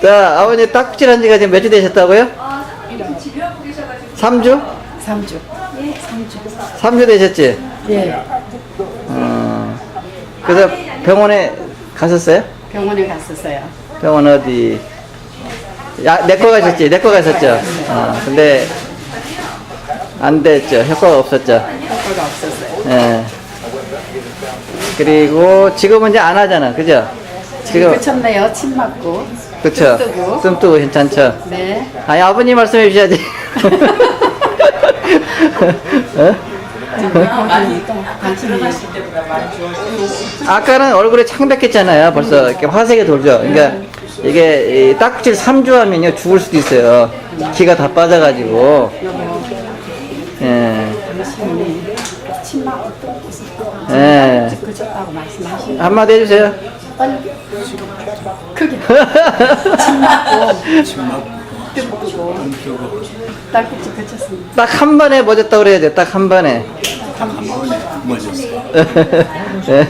자, 아버님 딱지를 한 지가 지금 몇 주 되셨다고요? 3주? 3주. 예, 3주. 3주 되셨지? 예. 그래서 병원에 갔었어요? 병원에 갔었어요. 병원 어디? 야, 내과 가셨지? 내과 가셨죠? 근데 안 됐죠? 효과가 없었죠? 효과가 없었어요. 예. 그리고 지금은 이제 안 하잖아. 그죠? 지금, 그쳤네요. 침 맞고. 그쵸? 뜸 뜨고. 뜸 뜨고 괜찮죠? 네. 아니, 아버님 말씀해 주셔야지. 어? 당신이 아까는 얼굴에 창백했잖아요. 벌써 이렇게 화색이 돌죠. 그러니까 이게 이 딱지를 3주 하면요 죽을 수도 있어요. 기가 다 빠져가지고. 예. 당신이 침 맞고 또 예. 그쳤다고 말씀하시는 한마디 해주세요. 빨리 크게 침 맞고 뜸 뜨고 딸꾹질 그쳤습니다. 딱 한 번에 멎었다고 그래야 돼. 딱 한 번에. 한 번에 맞았어. 예.